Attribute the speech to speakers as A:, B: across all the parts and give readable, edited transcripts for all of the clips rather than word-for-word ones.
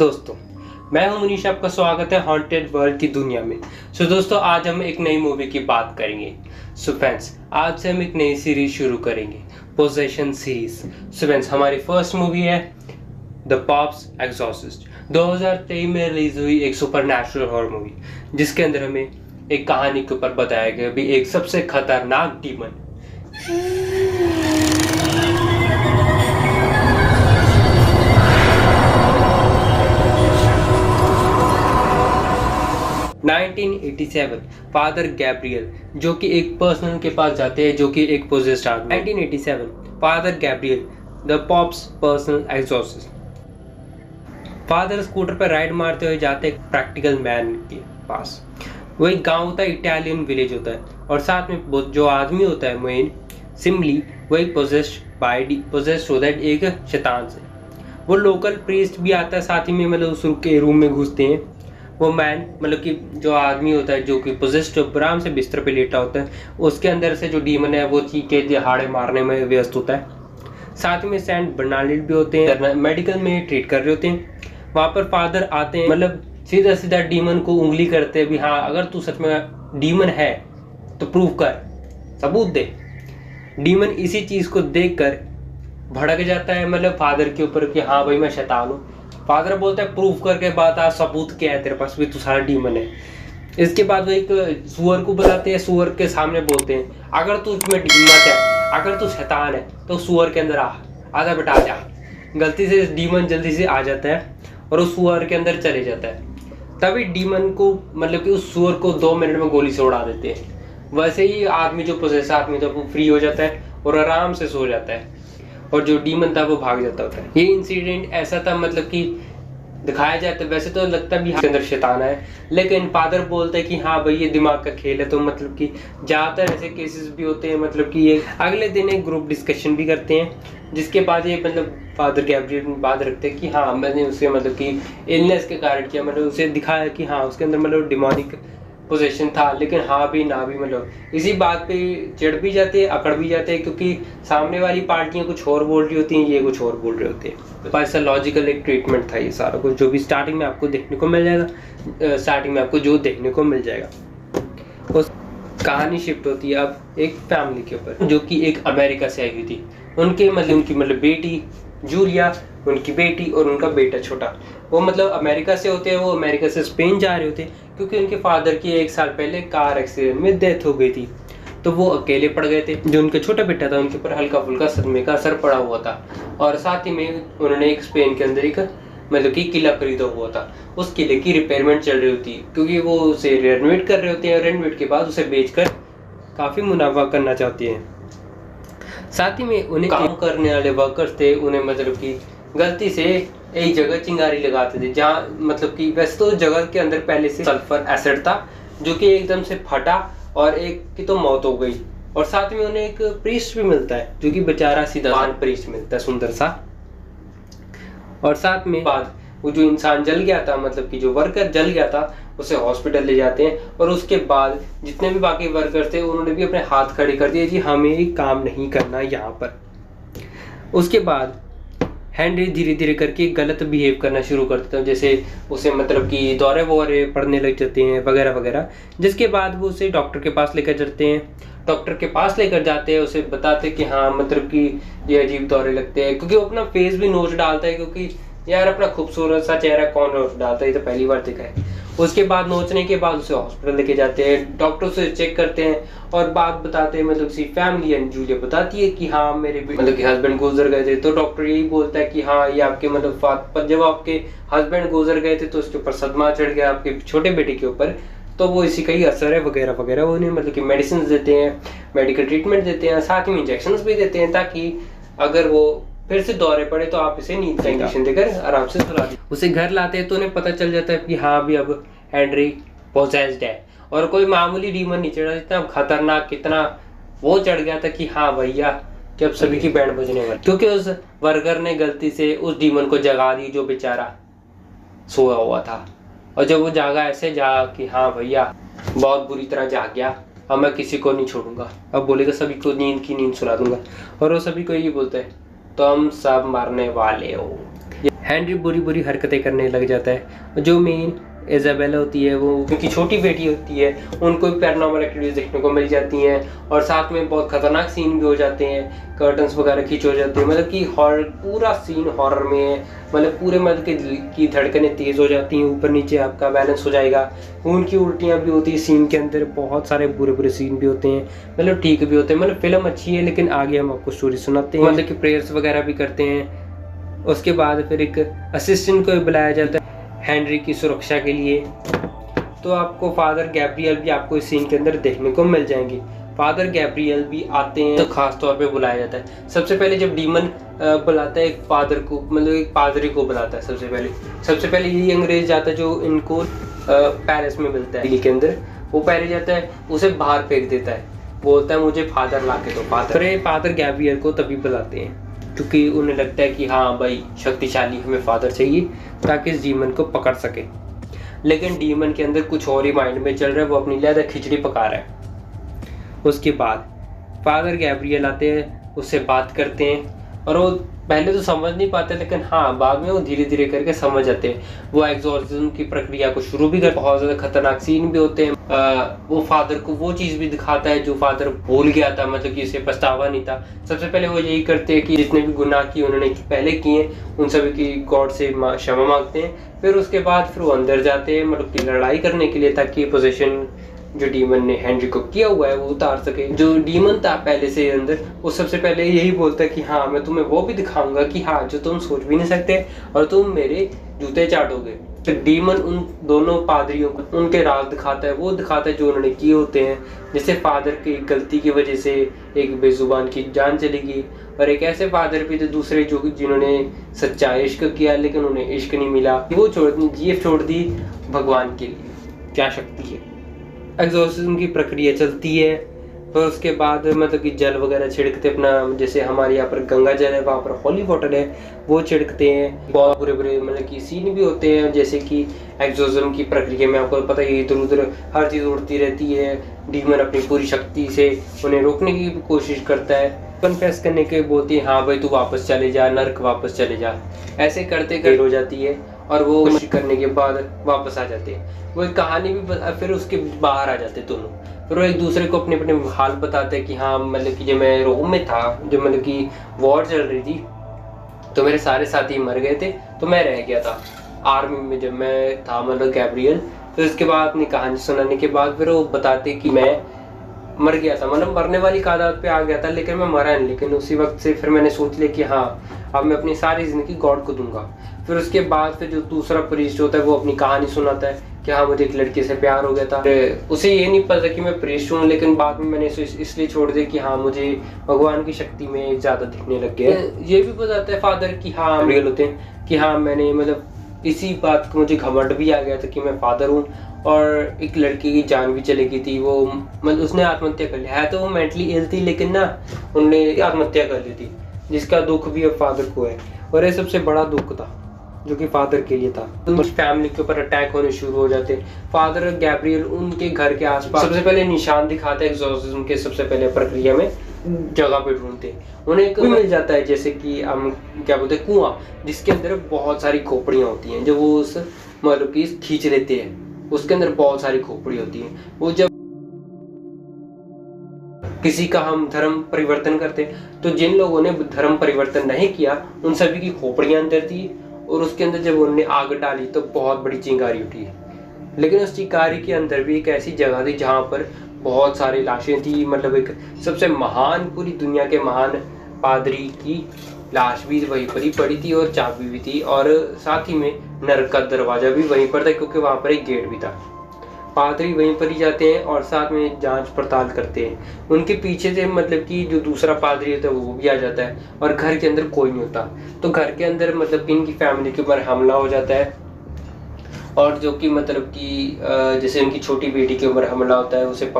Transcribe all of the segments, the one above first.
A: दोस्तों, मैं हूं मुनीश। आपका स्वागत है हॉन्टेड वर्ल्ड की दुनिया में। दोस्तों, आज हम एक नई मूवी की बात करेंगे। फ्रेंड्स, आज से हम एक नई सीरीज शुरू करेंगे, पोजेशन सीरीज। फ्रेंड्स, हमारी फर्स्ट मूवी है द पॉप्स एक्सॉर्सिस्ट। 2023 में रिलीज हुई एक सुपरनैचुरल हॉरर मूवी, जिसके अंदर हमें एक कहानी के ऊपर बताया गया भी एक सबसे खतरनाक डीमन 1987 फादर गैब्रियल, जो कि एक पर्सन के पास जाते हैं जो कि एक पोजेस्ड आदमी। 1987 father Gabriel the pops personal exorcist. Father scooter पर राइड मारते हुए जाते हैं प्रैक्टिकल मैन के पास। वो एक गांव होता है, इटालियन विलेज होता है, और साथ में जो आदमी होता है मेन सिमली, वो एक पोजेस्ड होता है एक शैतान से। वो लोकल प्रीस्ट भी आता है साथ ही में, मतलब उस रूम में घुसते हैं। वो मैन मतलब कि जो आदमी होता है जो कि पोजेस्ड आराम से बिस्तर पे लेटा होता है, उसके अंदर से जो डीमन है वो चीखे दहाड़े मारने में व्यस्त होता है। साथ में सेंट बर्नार्डिन भी होते हैं, मेडिकल में ट्रीट कर रहे होते हैं। वहाँ पर फादर आते हैं, मतलब सीधा सीधा डीमन को उंगली करते हैं भी हाँ, अगर तू सच में डीमन है तो प्रूव कर, सबूत दे। डीमन इसी चीज को देखकर भड़क जाता है, मतलब फादर के ऊपर कि हाँ भाई मैं शैतान हूँ। फादर बोलता है प्रूफ करके बात आ, सबूत क्या है तेरे पास भी, तू सारा डीमन है। इसके बाद वो एक सुअर को बुलाते हैं, सुअर के सामने बोलते हैं अगर तू उसमें हिम्मत है, अगर तू शैतान है तो सुअर के अंदर आजा बेटा आजा। गलती से डीमन जल्दी से आ जाता है और उस सुअर के अंदर चले जाता है। तभी डीमन को मतलब कि उस सुअर को 2 मिनट में गोली से उड़ा देते हैं। वैसे ही आदमी जो पोजेस आदमी था वो फ्री हो जाता है और आराम से सो जाता है, और जो डीमन था वो भाग जाता होता है। ये इंसिडेंट ऐसा था मतलब कि दिखाया जाता है, वैसे तो लगता भी हाँ अंदर शैतान है, लेकिन फादर बोलता है कि हाँ भाई ये दिमाग का खेल है। तो मतलब कि ज्यादातर ऐसे केसेस भी होते हैं, मतलब कि ये अगले दिन एक ग्रुप डिस्कशन भी करते हैं, जिसके बाद ये मतलब फादर गैब्रियल बात रखते हैं कि हाँ मैंने उसे मतलब कि इलनेस के कारण किया, मतलब उसे दिखाया कि हाँ उसके अंदर मतलब डिमोनिक पोजेशन था। लेकिन हाँ भी ना भी, मतलब इसी बात पे चिढ़ भी जाते हैं, अकड़ भी जाते हैं, क्योंकि सामने वाली पार्टियां कुछ और बोल रही होती हैं, ये कुछ और बोल रहे होते हैं। पैथोलॉजिकल एक ट्रीटमेंट था ये सारा कुछ, जो भी स्टार्टिंग में आपको देखने को मिल जाएगा। स्टार्टिंग में आपको जो देखने को मिल जाएगा। उस कहानी शिफ्ट होती है अब एक फैमिली के ऊपर, जो कि एक अमेरिका से आई हुई थी। उनकी मतलब बेटी जूलिया, उनकी बेटी और उनका बेटा छोटा, वो मतलब अमेरिका से होते हैं। वो अमेरिका से स्पेन जा रहे होते क्योंकि उनके फादर की 1 साल पहले कार एक्सीडेंट में डेथ हो गई थी। तो वो अकेले पड़ गए थे। जो उनका छोटा बेटा था उनके ऊपर हल्का फुल्का सदमे का असर पड़ा हुआ था, और साथ ही में उन्होंने एक स्पेन के अंदर एक मतलब कि किला खरीदा हुआ था। उस किले की रिपेयरमेंट चल रही होती है, क्योंकि वो उसे रेनोवेट कर रहे होते हैं, और रेनोवेट के बाद उसे बेचकर काफी मुनाफा करना चाहती हैं। साथ ही में उन्हें काम करने वाले वर्कर्स थे, उन्हें मतलब कि गलती से एक जगह चिंगारी लगाते थे, जहाँ मतलब कि वैसे तो जगह के अंदर पहले से सल्फर एसिड था, जो कि एकदम से फटा और एक की तो मौत हो गई। और साथ में उन्हें एक प्रीस्ट भी मिलता है, जो कि बेचारा सीधा प्रीस्ट मिलता है सुंदर सा। और साथ में बाद वो जो इंसान जल गया था, मतलब कि जो वर्कर जल गया था, उसे हॉस्पिटल ले जाते हैं। और उसके बाद जितने भी बाकी वर्कर थे उन्होंने भी अपने हाथ खड़े कर दिए, जी हमें काम नहीं करना यहाँ पर। उसके बाद हेनरी धीरे धीरे करके गलत बिहेव करना शुरू कर देता है, जैसे उसे मतलब कि दौरे वौरे पड़ने लग जाते हैं वगैरह वगैरह। जिसके बाद वो उसे डॉक्टर के पास लेकर जाते हैं। डॉक्टर के पास लेकर जाते हैं, उसे बताते कि हाँ मतलब कि ये अजीब दौरे लगते हैं, क्योंकि वो अपना फेस भी नोच डालता है, क्योंकि यार अपना खूबसूरत सा चेहरा कौन नोच डालता है, ये तो पहली बार देखा है। उसके बाद नोचने के बाद उसे हॉस्पिटल लेके जाते हैं, डॉक्टर उसे चेक करते हैं और बात बताते हैं, मतलब सी फैमिली एंड जूलिया बताती है कि हाँ मेरे मतलब कि हस्बैंड गुजर गए थे। तो डॉक्टर यही बोलता है कि हाँ ये आपके मतलब जब आपके हस्बैंड गुजर गए थे तो उसके ऊपर सदमा चढ़ गया आपके छोटे बेटे के ऊपर, तो वो इसी का ही असर है वगैरह वगैरह। वो उन्हें मतलब कि मेडिसिन देते हैं, मेडिकल ट्रीटमेंट देते हैं, साथ ही में इंजेक्शन भी देते हैं, ताकि अगर वो फिर से दौरे पड़े तो आप इसे नींद का इंजेक्शन देकर आराम से सुला दें। उसे घर लाते हैं तो उन्हें पता चल जाता है कि हाँ भी अब हेनरी पोजेस्ड है, और कोई मामूली डीमन नहीं चढ़ा, इतना खतरनाक कितना वो चढ़ गया था कि हाँ भैया कि अब सभी की बैंड बजने वाली, क्योंकि उस वर्कर ने गलती से उस डीमन को जगा दी जो बेचारा सोया हुआ था। और जब वो जागा ऐसे जागा कि हाँ भैया बहुत बुरी तरह जाग गया, अब मैं किसी को नहीं छोड़ूंगा, अब बोलेगा सभी को नींद की नींद सुला दूंगा। और वो सभी को यही बोलता है तुम सब मरने वाले हो। हेनरी बुरी बुरी हरकतें करने लग जाता है। जो मेन इजाबेला होती है, वो उनकी छोटी बेटी होती है, उनको भी पैरानॉर्मल एक्टिविटीज देखने को मिल जाती हैं और साथ में बहुत खतरनाक सीन भी हो जाते हैं, कर्टन्स वगैरह खींच हो जाते हैं, मतलब कि हॉरर, पूरा सीन हॉरर में है, मतलब पूरे मतलब कि दिल की धड़कनें तेज हो जाती हैं, ऊपर नीचे आपका बैलेंस हो जाएगा, खून की उल्टियाँ भी होती है सीन के अंदर, बहुत सारे बुरे बुरे सीन भी होते हैं, मतलब ठीक भी होते हैं, मतलब फिल्म अच्छी है। लेकिन आगे हम आपको स्टोरी सुनाते हैं, मतलब कि प्रेयर्स वगैरह भी करते हैं। उसके बाद फिर एक असिस्टेंट को बुलाया जाता है हेनरी की सुरक्षा के लिए। तो आपको फादर गैब्रियल भी आपको इस सीन के अंदर देखने को मिल जाएंगे। फादर गैब्रियल भी आते हैं, तो खास तौर पे बुलाया जाता है। सबसे पहले जब डीमन बुलाता है एक फादर को, मतलब एक पादरी को बुलाता है, सबसे पहले यही अंग्रेज जाता है जो इनको पेरिस में मिलता है, दिल्ली के अंदर। वो पहले जाता है, उसे बाहर फेंक देता है, बोलता है मुझे फादर ला के दो। फादर गैब्रियल को तभी बुलाते हैं क्योंकि उन्हें लगता है कि हाँ भाई शक्तिशाली हमें फादर चाहिए ताकि इस डीमन को पकड़ सके। लेकिन डीमन के अंदर कुछ और ही माइंड में चल रहा है, वो अपनी ज़्यादा खिचड़ी पका रहा है। उसके बाद फादर गैब्रियल आते हैं, उससे बात करते हैं और वो पहले तो समझ नहीं पाते, लेकिन हाँ बाद में वो धीरे धीरे करके समझ जाते हैं। वो एग्जॉर्सिज्म की प्रक्रिया को शुरू भी कर, बहुत ज़्यादा खतरनाक सीन भी होते हैं। वो फादर को वो चीज़ भी दिखाता है जो फादर भूल गया था, मतलब कि इसे पछतावा नहीं था। सबसे पहले वो यही करते हैं कि जितने भी गुनाह किए उन्होंने पहले किए उन सभी की गॉड से क्षमा मांगते हैं। फिर उसके बाद फिर वो अंदर जाते हैं, मतलब कि लड़ाई करने के लिए, ताकि पोजीशन जो डीमन ने हेनरी को किया हुआ है वो उतार सके। जो डीमन था पहले से अंदर, वो सबसे पहले यही बोलता है कि हाँ मैं तुम्हें वो भी दिखाऊंगा कि हाँ जो तुम सोच भी नहीं सकते और तुम मेरे जूते चाटोगे। तो डीमन उन दोनों पादरियों को उनके राज दिखाता है, वो दिखाता है जो उन्होंने किए होते हैं। जैसे फादर की गलती की वजह से एक बेजुबान की जान चली गई, और एक ऐसे फादर भी थे दूसरे जो जिन्होंने सच्चा इश्क किया लेकिन उन्हें इश्क नहीं मिला, वो छोड़ दी भगवान के लिए। क्या शक्ति है। एग्जॉर्सिज्म की प्रक्रिया चलती है, और उसके बाद मतलब कि जल वगैरह छिड़कते अपना, जैसे हमारे यहाँ पर गंगा जल है, वहाँ पर हॉली वाटर है, वो छिड़कते हैं। बहुत बुरे बुरे मतलब कि सीन भी होते हैं, जैसे कि एग्जॉर्सिज्म की प्रक्रिया में आपको पता है इधर उधर हर चीज़ उड़ती रहती है। डीमन अपनी पूरी शक्ति से उन्हें रोकने की कोशिश करता है, कन्फेस करने के बोलती है हाँ भाई तू वापस चले जा, नर्क वापस चले जा। ऐसे करते देर हो जाती है और वो कोशिश करने के बाद वापस आ जाते हैं। वो एक कहानी भी फिर उसके बाहर आ जाते दोनों, फिर वो एक दूसरे को अपने अपने हाल बताते हैं कि हाँ मतलब कि जब मैं रोम में था, जब मतलब कि वॉर चल रही थी तो मेरे सारे साथी मर गए थे, तो मैं रह गया था आर्मी में जब मैं था, मतलब गैब्रियल। फिर उसके बाद अपनी कहानी सुनाने के बाद फिर वो बताते कि मैं मर गया था, मतलब मरने वाली कादात पे आ गया था, लेकिन मैं मरा नहीं। लेकिन उसी वक्त से फिर मैंने सोच लिया कि हाँ अब मैं अपनी सारी जिंदगी गॉड को दूंगा। फिर उसके बाद फिर जो दूसरा प्रीस्ट होता है वो अपनी कहानी सुनाता है कि हाँ मुझे एक लड़की से प्यार हो गया था। उसे ये नहीं पता कि मैं प्रीस्ट हूँ, लेकिन बाद में मैंने इसे इसलिए छोड़ दिया कि हाँ मुझे भगवान की शक्ति में ज्यादा दिखने लग गया। ये भी बताता है फादर कि हाँ रियल होते हैं कि हाँ मैंने मतलब इसी बात को मुझे घमंड भी आ गया था कि मैं फादर हूँ, और एक लड़की की जान भी चली गई थी। वो मतलब उसने आत्महत्या कर लिया है, तो वो मेंटली इल थी, लेकिन ना उन्होंने आत्महत्या कर ली थी, जिसका दुख भी अब फादर को है। और ये सबसे बड़ा दुख था जो कि फादर के लिए था। उनकी फैमिली के ऊपर अटैक होने शुरू हो जाते। फादर गैब्रियल उनके घर के आसपास सबसे पहले निशान दिखाते हैं एग्जॉर्सिज्म के सबसे पहले प्रक्रिया में जगह पे ढूंढते। उन्हें एक मिल जाता है, जैसे कि हम क्या बोलते हैं कुआं, जिसके अंदर बहुत सारी खोपड़ियां होती हैं, जो वो उस मतलब की खींच लेते हैं। उसके अंदर बहुत सारी खोपड़ी होती हैं। वो जब किसी का हम धर्म परिवर्तन करते तो जिन लोगों ने धर्म परिवर्तन नहीं किया उन सभी की खोपड़ियां अंदर थी, और उसके अंदर जब उन्होंने आग डाली तो बहुत बड़ी चिंगारी उठी। लेकिन उस चिंगारी के अंदर भी एक ऐसी जगह थी जहां पर बहुत सारी लाशें थी, मतलब एक सबसे महान, पूरी दुनिया के महान पादरी की लाश भी वहीं पर ही पड़ी थी, और चाबी भी थी, और साथ ही में नरक का दरवाजा भी वहीं पर था, क्योंकि वहां पर एक गेट भी था। पादरी वहीं पर ही जाते हैं और साथ में जांच पड़ताल करते हैं। उनके पीछे से मतलब कि जो दूसरा पादरी होता है वो भी आ जाता है, और घर के अंदर कोई नहीं होता। तो घर के अंदर मतलब कि इनकी फैमिली के ऊपर हमला हो जाता है, और जो कि मतलब कि जैसे उनकी छोटी बेटी के ऊपर हमला होता है, उसे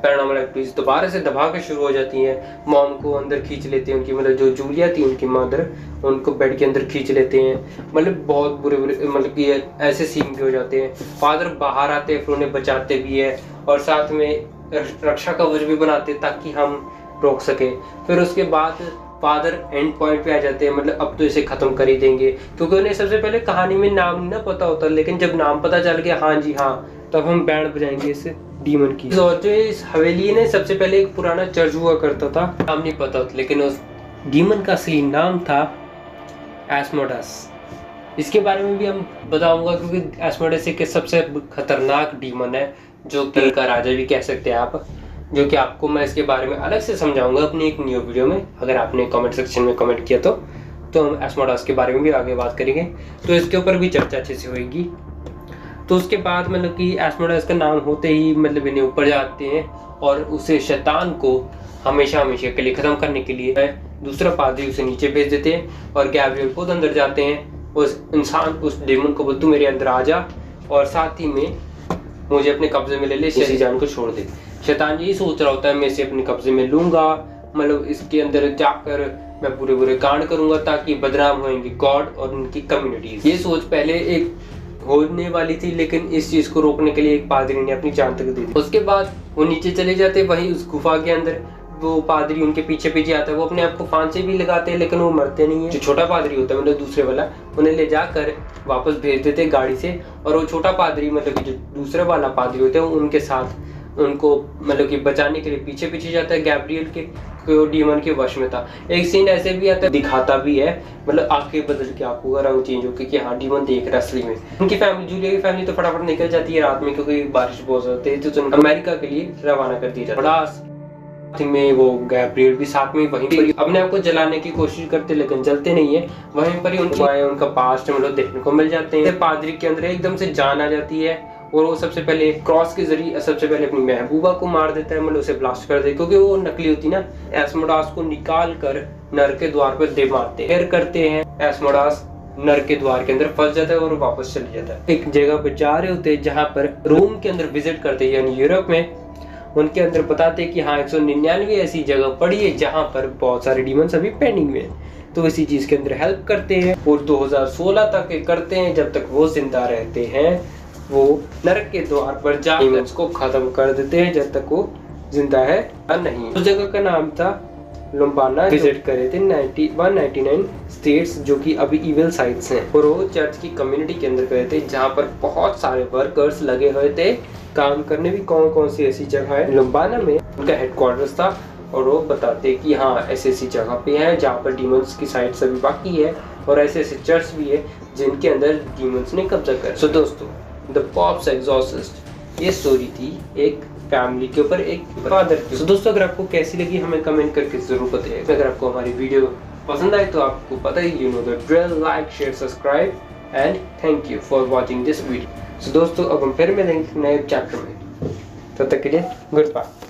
A: पैरानॉर्मल एक्टिविटीज दोबारा से दबा के शुरू हो जाती हैं। मॉम को अंदर खींच लेते हैं, उनकी मतलब जो जूलिया थी उनकी मदर, उनको बेड के अंदर खींच लेते हैं। मतलब बहुत बुरे मतलब कि ऐसे सीन भी हो जाते हैं। फादर बाहर आते हैं, फिर उन्हें बचाते भी है, और साथ में रक्षा कवच भी बनाते ताकि हम रोक सके। फिर उसके बाद फादर एंड पॉइंट पे आ जाते हैं, मतलब अब तो इसे खत्म कर ही देंगे, क्योंकि उन्हें सबसे पहले कहानी में नाम नहीं ना पता होता, लेकिन जब नाम पता चल गया हाँ जी हाँ, तब हम बैंड बजाएंगे इस डीमन की। और जो इस हवेली ने सबसे पहले एक पुराना चर्च हुआ करता था, नाम नहीं पता, लेकिन उस डीमन का असली नाम था एस्मोडस। इसके बारे में भी हम बताऊंगा, क्योंकि एस्मोडस एक सबसे खतरनाक डीमन है, जो कि का राजा भी कह सकते हैं आप, जो कि आपको मैं इसके बारे में अलग से समझाऊंगा अपनी एक न्यू वीडियो में। अगर आपने कमेंट सेक्शन में कमेंट किया तो हम एस्मोडस के बारे में भी आगे बात करेंगे, तो इसके ऊपर भी चर्चा अच्छे से होगी। तो उसके बाद मतलब कि एस्मोडस का नाम होते ही मतलब इन्हें ऊपर जाते हैं और उसे शैतान को हमेशा हमेशा के लिए खत्म करने के लिए दूसरा पादरी उसे नीचे भेज देते हैं और गैब्रियल खुद अंदर जाते हैं। उस इंसान उस डेमन को बोलते मेरे अंदर आ जा और साथ ही में मुझे अपने कब्जे में ले ले, शेरी जान को छोड़ दे। शैतान यही सोच रहा होता है मैं इसे अपने कब्जे में लूंगा, मतलब इसके अंदर जाकर मैं पूरे बुरे कांड करूंगा ताकि बदनाम होंगे गॉड और उनकी कम्युनिटी। ये सोच पहले एक होने वाली थी, लेकिन इस चीज को रोकने के लिए एक पादरी ने अपनी जान तक दे दी। उसके बाद वो नीचे चले जाते, वहीं उस गुफा के अंदर वो पादरी उनके पीछे पीछे आता है। वो अपने आप को फांसी भी लगाते हैं, लेकिन वो मरते नहीं है। जो छोटा पादरी होता है मतलब दूसरे वाला, उन्हें ले जाकर वापस भेज देते हैं गाड़ी से, और वो छोटा पादरी मतलब कि जो दूसरे वाला पादरी होता है उनके साथ उनको मतलब कि बचाने के लिए पीछे पीछे जाता है गैब्रियल के, डीमन के वश में था। एक सीन ऐसे भी आता है, दिखाता भी है, मतलब आंखें बदल के आपको रंग चेंज होकर कि हाँ डीमन देख रहा असली में। उनकी फैमिली, जूलिया की फैमिली तो फटाफट निकल जाती है रात में, क्योंकि बारिश बहुत होती है, तो अमेरिका के लिए रवाना कर दिया जाता है। में वो गैब्रियल भी साथ में वहीं पर अपने आप को जलाने की कोशिश करते, लेकिन जलते नहीं है। वहीं पर ही उनका पास्ट मतलब देखने को मिल जाते हैं। पादरी के अंदर एकदम से जान आ जाती है और वो सबसे पहले क्रॉस के जरिए सबसे पहले अपनी महबूबा को मार देता है, मतलब उसे ब्लास्ट कर दे, क्योंकि वो नकली होती ना। एस्मोडास को निकाल कर नर के द्वार पर दे मारते हैं। करते हैं एस्मोडास नर के द्वार के अंदर फंस जाता है और वापस चले जाता है। एक जगह पर जा रहे होते हैं जहाँ पर रोम के अंदर विजिट करते हैं, यानी यूरोप में। उनके अंदर बताते हैं कि हाँ 199 ऐसी जगह पड़ी है जहाँ पर बहुत सारे डीमंस अभी पेंडिंग में हैं, तो इसी चीज के अंदर हेल्प करते हैं और 2016 तक करते हैं। जब तक वो जिंदा रहते हैं वो नरक के द्वार पर जा डीमंस को खत्म कर देते हैं, जब तक वो जिंदा है नहीं। उस जगह का नाम था लुम्बाना। विजिट करे थे 199 स्टेट्स, जो कि अभी इविल साइट्स हैं, और वो चर्च की कम्युनिटी के अंदर गए थे जहाँ पर बहुत सारे वर्कर्स लगे हुए थे काम करने। भी कौन कौन सी ऐसी जगह है लुम्बाना में उनका हेडक्वार्टर्स था, और वो बताते कि हाँ ऐसी ऐसी जगह पे है जहाँ पर डीमंस की साइट्स अभी बाकी है, और ऐसे ऐसे चर्च भी है जिनके अंदर डीमंस ने कब्जा कर। सो दोस्तों, द पॉप्स एग्जॉर्सिस्ट ये स्टोरी थी एक फैमिली के ऊपर, एक फादर की। तो दोस्तों अगर आपको कैसी लगी हमें कमेंट करके जरूर बताइए। अगर आपको हमारी वीडियो पसंद आए तो आपको पता ही, you know the drill, like share subscribe and thank you for watching this video. तो दोस्तों अब हम फिर मिलेंगे नए चैप्टर में, तब तक के लिए गुड बाय।